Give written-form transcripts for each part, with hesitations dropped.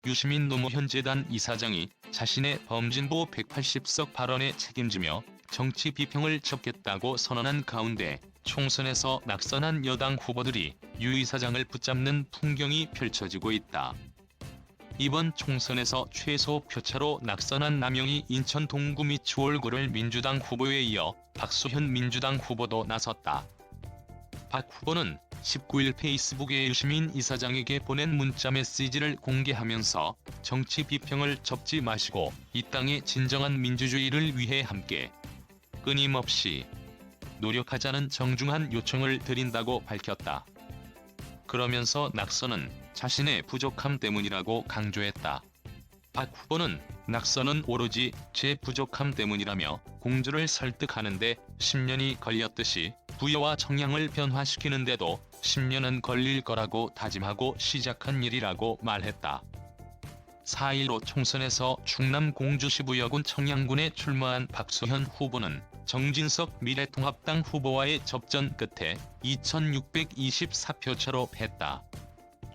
유시민 노무현 재단 이사장이 자신의 범진보 180석 발언에 책임지며 정치 비평을 접겠다고 선언한 가운데 총선에서 낙선한 여당 후보들이 유 이사장을 붙잡는 풍경이 펼쳐지고 있다. 이번 총선에서 최소 표차로 낙선한 남영희 인천 동구 및 주얼굴을 민주당 후보에 이어 박수현 민주당 후보도 나섰다. 박 후보는 19일 페이스북에 유시민 이사장에게 보낸 문자 메시지를 공개하면서 정치 비평을 접지 마시고 이 땅의 진정한 민주주의를 위해 함께 끊임없이 노력하자는 정중한 요청을 드린다고 밝혔다. 그러면서 낙선은 자신의 부족함 때문이라고 강조했다. 박 후보는 낙선은 오로지 제 부족함 때문이라며 공주를 설득하는데 10년이 걸렸듯이 부여와 청량을 변화시키는데도 10년은 걸릴 거라고 다짐하고 시작한 일이라고 말했다. 4.15 총선에서 충남 공주시부여군 청양군에 출마한 박수현 후보는 정진석 미래통합당 후보와의 접전 끝에 2624표 차로 패했다.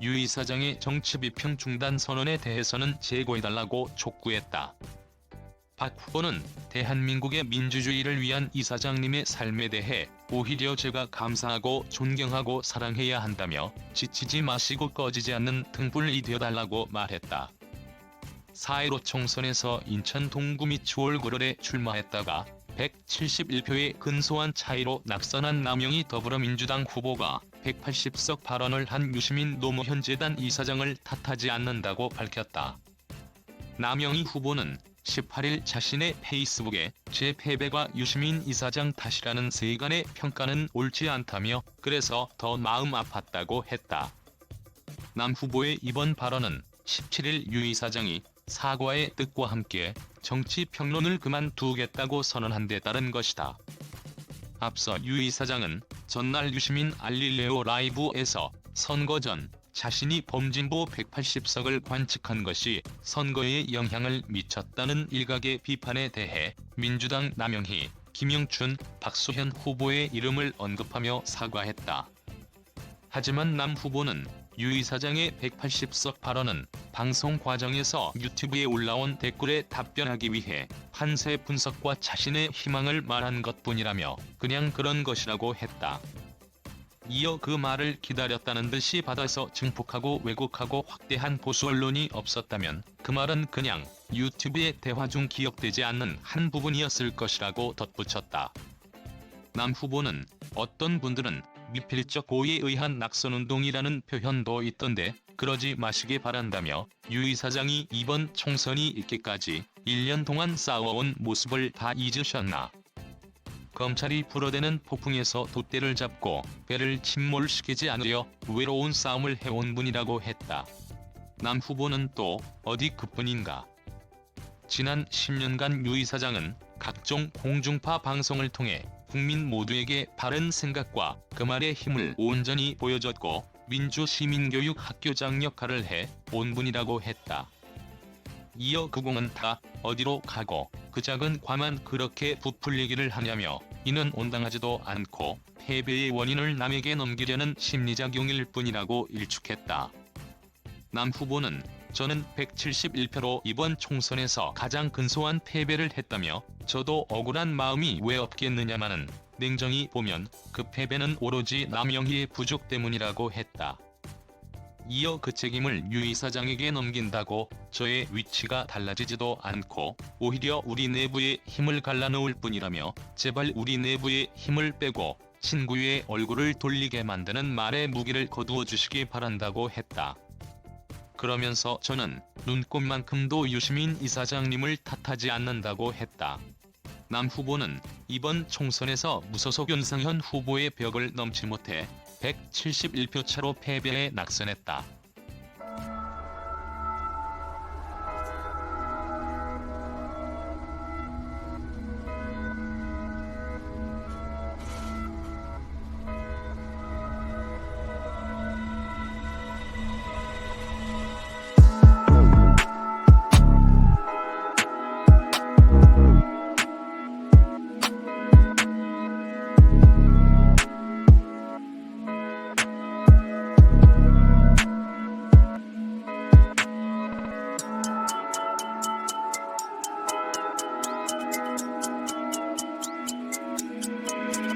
유 이사장의 정치비평 중단 선언에 대해서는 재고해달라고 촉구했다. 박 후보는 대한민국의 민주주의를 위한 이사장님의 삶에 대해 오히려 제가 감사하고 존경하고 사랑해야 한다며 지치지 마시고 꺼지지 않는 등불이 되어달라고 말했다. 4.15 총선에서 인천 동구 및 주얼굴에 출마했다가 171표의 근소한 차이로 낙선한 남영희 더불어민주당 후보가 180석 발언을 한 유시민 노무현 재단 이사장을 탓하지 않는다고 밝혔다. 남영희 후보는 18일 자신의 페이스북에 제 패배가 유시민 이사장 탓이라는 세간의 평가는 옳지 않다며 그래서 더 마음 아팠다고 했다. 남 후보의 이번 발언은 17일 유 이사장이 사과의 뜻과 함께 정치 평론을 그만두겠다고 선언한 데 따른 것이다. 앞서 유 이사장은 전날 유시민 알릴레오 라이브에서 선거 전 자신이 범진보 180석을 관측한 것이 선거에 영향을 미쳤다는 일각의 비판에 대해 민주당 남영희, 김영춘, 박수현 후보의 이름을 언급하며 사과했다. 하지만 남 후보는 유 이사장의 180석 발언은 방송 과정에서 유튜브에 올라온 댓글에 답변하기 위해 판세 분석과 자신의 희망을 말한 것뿐이라며 그냥 그런 것이라고 했다. 이어 그 말을 기다렸다는 듯이 받아서 증폭하고 왜곡하고 확대한 보수 언론이 없었다면 그 말은 그냥 유튜브의 대화 중 기억되지 않는 한 부분이었을 것이라고 덧붙였다. 남 후보는 어떤 분들은 미필적 고의에 의한 낙선운동이라는 표현도 있던데 그러지 마시기 바란다며 유 이사장이 이번 총선이 있기까지 1년 동안 싸워온 모습을 다 잊으셨나. 검찰이 불어대는 폭풍에서 돛대를 잡고 배를 침몰시키지 않으려 외로운 싸움을 해온 분이라고 했다. 남 후보는 또 어디 그뿐인가. 지난 10년간 유 이사장은 각종 공중파 방송을 통해 국민 모두에게 바른 생각과 그 말의 힘을 온전히 보여줬고 민주시민교육 학교장 역할을 해 온 분이라고 했다. 이어 그 공은 다 어디로 가고 그 작은 과만 그렇게 부풀리기를 하냐며 이는 온당하지도 않고 패배의 원인을 남에게 넘기려는 심리작용일 뿐이라고 일축했다. 남 후보는 저는 171표로 이번 총선에서 가장 근소한 패배를 했다며 저도 억울한 마음이 왜 없겠느냐마는 냉정히 보면 그 패배는 오로지 남영희의 부족 때문이라고 했다. 이어 그 책임을 유 이사장에게 넘긴다고 저의 위치가 달라지지도 않고 오히려 우리 내부의 힘을 갈라놓을 뿐이라며 제발 우리 내부의 힘을 빼고 친구의 얼굴을 돌리게 만드는 말의 무기를 거두어 주시기 바란다고 했다. 그러면서 저는 눈꼽만큼도 유시민 이사장님을 탓하지 않는다고 했다. 남 후보는 이번 총선에서 무소속 윤상현 후보의 벽을 넘지 못해 171표 차로 패배해 낙선했다.